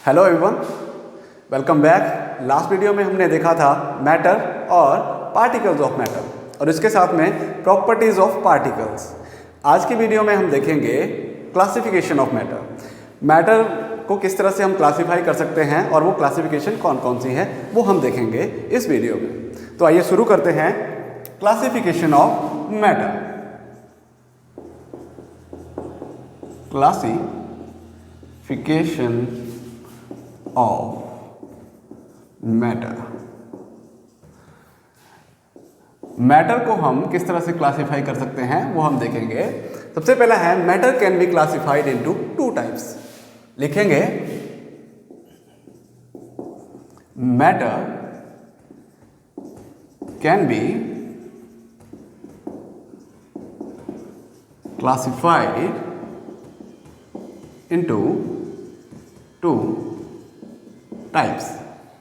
Hello everyone, welcome back. Last video में हमने देखा था मैटर और पार्टिकल्स ऑफ मैटर और इसके साथ में प्रॉपर्टीज ऑफ पार्टिकल्स। आज की वीडियो में हम देखेंगे क्लासिफिकेशन ऑफ मैटर। मैटर को किस तरह से हम क्लासीफाई कर सकते हैं और वो क्लासिफिकेशन कौन कौन सी है वो हम देखेंगे इस वीडियो में। तो आइए शुरू करते हैं classification of matter. Classification of matter. Matter को हम किस तरह से क्लासिफाई कर सकते हैं वो हम देखेंगे। सबसे पहला है matter can be classified into two types. लिखेंगे matter can be classified into two types.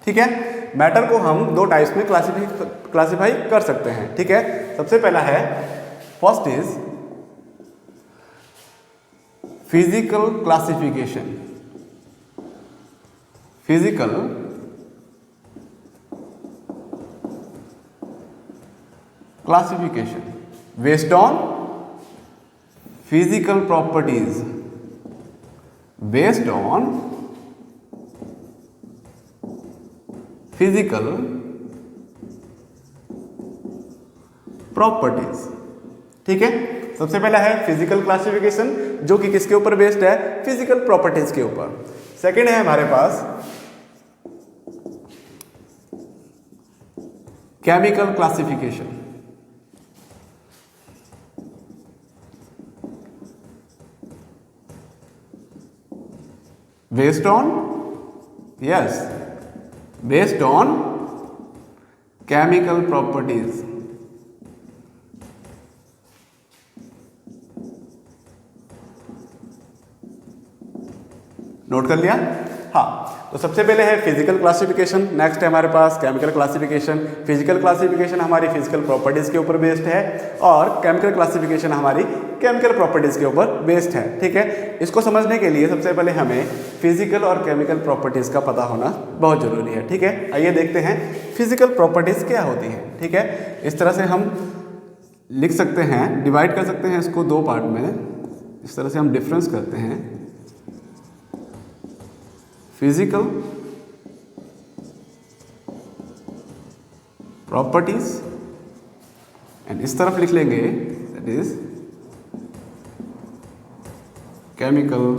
ठीक है, मैटर को हम दो टाइप्स में क्लासिफाई कर सकते हैं। ठीक है, सबसे पहला है first is physical classification. Physical classification based on physical properties, based on physical properties. ठीक है, सबसे पहला है फिजिकल क्लासिफिकेशन जो कि किसके ऊपर बेस्ड है? फिजिकल प्रॉपर्टीज के ऊपर। सेकंड है हमारे पास chemical classification. Based on based on chemical properties। Note कर लिया? हाँ, तो सबसे पहले है फिजिकल क्लासिफिकेशन, नेक्स्ट है हमारे पास केमिकल क्लासिफिकेशन। फिजिकल क्लासिफिकेशन हमारी फिजिकल प्रॉपर्टीज के ऊपर बेस्ड है और केमिकल क्लासिफिकेशन हमारी केमिकल प्रॉपर्टीज के ऊपर बेस्ड है। ठीक है, इसको समझने के लिए सबसे पहले हमें फिजिकल और केमिकल प्रॉपर्टीज का पता होना बहुत जरूरी है। ठीक है, आइए देखते हैं फिजिकल प्रॉपर्टीज क्या होती है। ठीक है, इस तरह से हम लिख सकते हैं, डिवाइड कर सकते हैं इसको दो पार्ट में। इस तरह से हम डिफरेंस करते हैं फिजिकल प्रॉपर्टीज एंड इस तरफ लिख लेंगे दैट इज केमिकल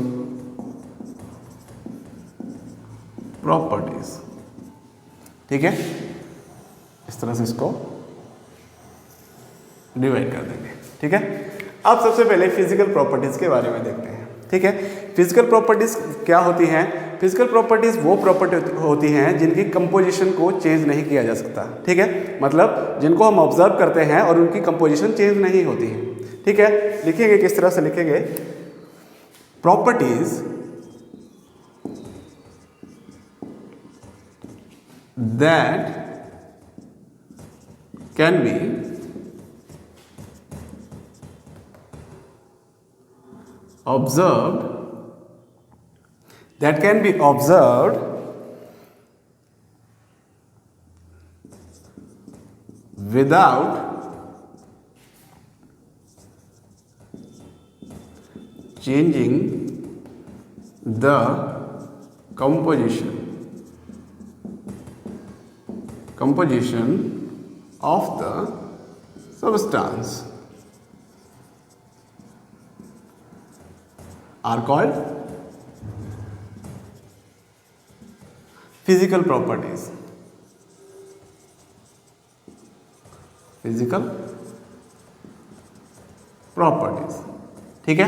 प्रॉपर्टीज। ठीक है, इस तरह से इसको डिवाइड कर देंगे। ठीक है, अब सबसे पहले फिजिकल प्रॉपर्टीज के बारे में देखते हैं। ठीक है, फिजिकल प्रॉपर्टीज क्या होती हैं? फिजिकल प्रॉपर्टीज वो प्रॉपर्टी होती हैं जिनकी कंपोजिशन को चेंज नहीं किया जा सकता। ठीक है, मतलब जिनको हम ऑब्जर्व करते हैं और उनकी कंपोजिशन चेंज नहीं होती है। ठीक है, लिखेंगे किस तरह से लिखेंगे? Properties that can be observed, that can be observed without changing the composition of the substance are called physical properties। Physical properties. ठीक है,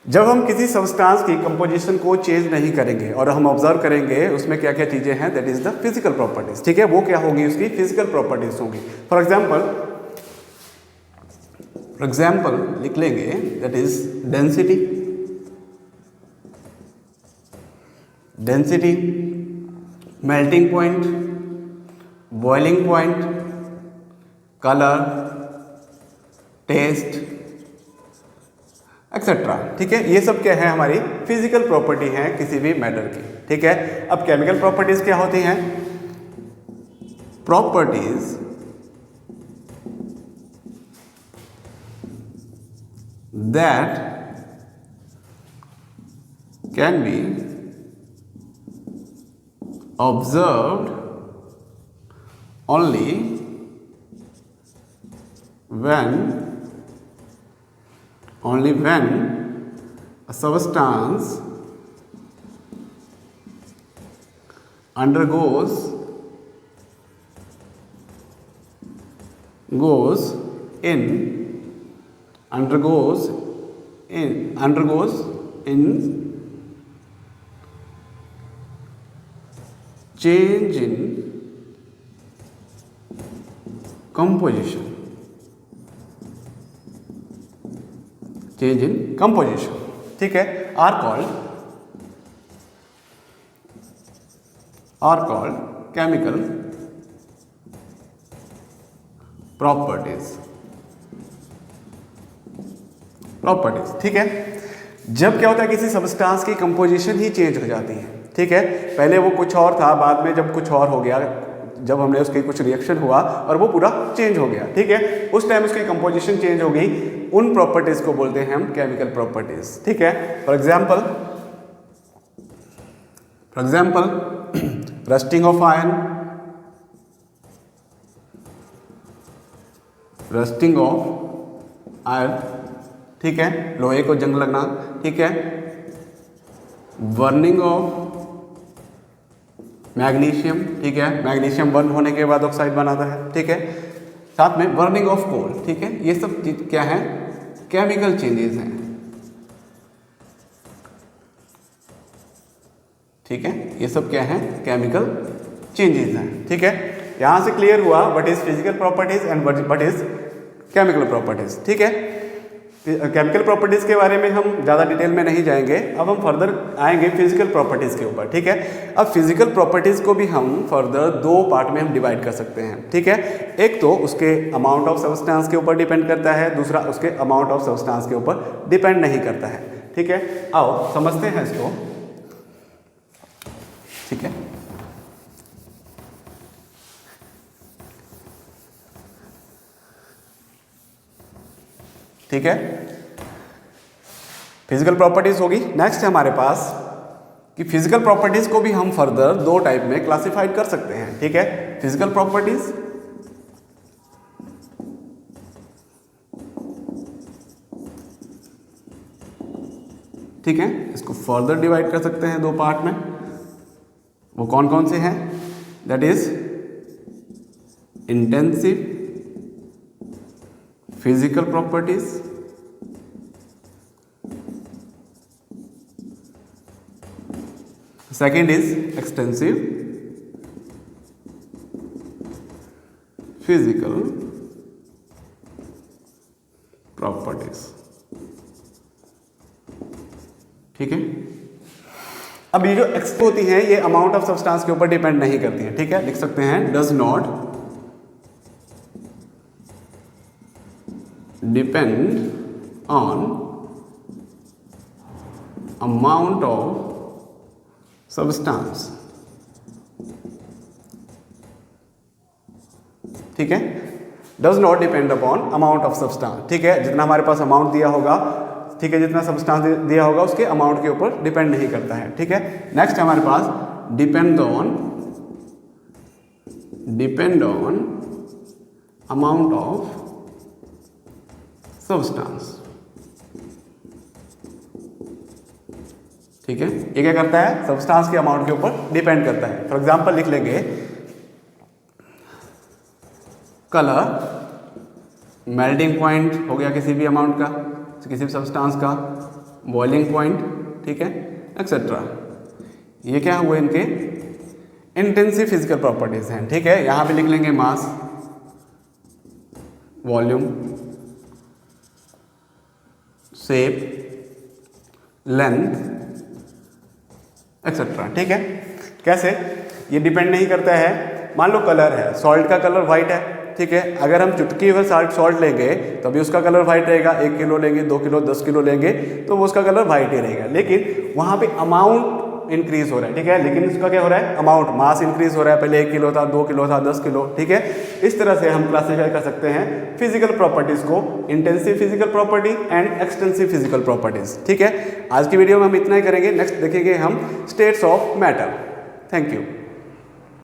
जब हम किसी सब्सटेंस की कंपोजिशन को चेंज नहीं करेंगे और हम ऑब्जर्व करेंगे उसमें क्या क्या चीजें हैं, that is the physical properties. ठीक है, वो क्या होगी? उसकी फिजिकल प्रॉपर्टीज होंगी। फॉर एग्जाम्पल लिख लेंगे that is density, melting point, boiling point, colour, taste, etcetera. ठीक है, ये सब क्या है हमारी फिजिकल प्रॉपर्टी है किसी भी मैटर की। ठीक है, अब केमिकल प्रॉपर्टीज क्या होती हैं? Properties that can be observed only when a substance undergoes in change in composition, ठीक है, are called chemical properties। ठीक है, जब क्या होता है किसी सब्सटेंस की कंपोजिशन ही चेंज हो जाती है। ठीक है, पहले वो कुछ और था, बाद में जब कुछ और हो गया, जब हमने उसके कुछ रिएक्शन हुआ और वो पूरा चेंज हो गया। ठीक है, उस टाइम उसकी कंपोजिशन चेंज हो गई, उन प्रॉपर्टीज को बोलते हैं हम केमिकल प्रॉपर्टीज। ठीक है, for example rusting of iron, ठीक है, लोहे को जंग लगना। ठीक है, बर्निंग ऑफ मैग्नीशियम, ठीक है, मैग्नीशियम बर्न होने के बाद ऑक्साइड बनाता है। ठीक है, साथ में बर्निंग ऑफ कोल। ठीक है, ये सब चीज क्या है? केमिकल चेंजेस हैं। ठीक है, ये सब क्या है? केमिकल चेंजेस हैं। ठीक है, यहां से क्लियर हुआ what is physical properties and what is chemical properties. ठीक है, केमिकल प्रॉपर्टीज के बारे में हम ज़्यादा डिटेल में नहीं जाएंगे, अब हम फर्दर आएंगे फिजिकल प्रॉपर्टीज के ऊपर। ठीक है, अब फिजिकल प्रॉपर्टीज को भी हम फर्दर दो पार्ट में हम डिवाइड कर सकते हैं। ठीक है, एक तो उसके अमाउंट ऑफ सब्सटेंस के ऊपर डिपेंड करता है, दूसरा उसके अमाउंट ऑफ सब्सटेंस के ऊपर डिपेंड नहीं करता है। ठीक है, आओ समझते हैं इसको। ठीक है, ठीक है, फिजिकल प्रॉपर्टीज होगी। नेक्स्ट है हमारे पास कि फिजिकल प्रॉपर्टीज को भी हम फर्दर दो टाइप में क्लासिफाइड कर सकते हैं। ठीक है, फिजिकल प्रॉपर्टीज ठीक है, इसको फर्दर डिवाइड कर सकते हैं दो पार्ट में। वो कौन कौन से हैं? That is intensive physical properties, second is extensive physical properties. ठीक है, अब ये जो एक्स होती हैं ये अमाउंट ऑफ सब्सटेंस के ऊपर डिपेंड नहीं करती हैं। ठीक है, लिख सकते हैं does not depend on amount of substance. ठीक है, does not depend upon amount of substance. ठीक है, जितना हमारे पास अमाउंट दिया होगा, ठीक है, जितना सब्सटेंस दिया होगा उसके अमाउंट के ऊपर डिपेंड नहीं करता है। ठीक है, नेक्स्ट हमारे पास depend on amount of substance. ठीक है, ये क्या करता है? सब्सटेंस के अमाउंट के ऊपर डिपेंड करता है। फॉर एग्जांपल लिख लेंगे कलर, मेल्टिंग पॉइंट हो गया किसी भी अमाउंट का, किसी भी सब्सटेंस का, बॉइलिंग पॉइंट, ठीक है, एक्सेट्रा। ये क्या हुए? इनके इंटेंसिव फिजिकल प्रॉपर्टीज हैं। ठीक है, यहां पे लिख लेंगे मास, वॉल्यूम, शेप, लेंथ, एक्सेट्रा। ठीक है, कैसे? ये डिपेंड नहीं करता है। मान लो कलर है, सॉल्ट का कलर व्हाइट है, ठीक है। अगर हम चुटकी भर सॉल्ट लेंगे तो अभी उसका कलर वाइट रहेगा, 1 किलो लेंगे, 2 किलो, 10 किलो लेंगे तो वो उसका कलर वाइट ही रहेगा। लेकिन वहाँ पे अमाउंट इंक्रीज हो रहा है, ठीक है, लेकिन इसका क्या हो रहा है, अमाउंट, मास इंक्रीज हो रहा है। पहले 1 किलो था, 2 किलो था, 10 किलो, ठीक है। इस तरह से हम क्लासीफाई कर सकते हैं फिजिकल प्रॉपर्टीज को, intensive physical property and extensive physical properties, ठीक है। आज की वीडियो में हम इतना ही करेंगे। नेक्स्ट देखेंगे हम states of matter. Thank you.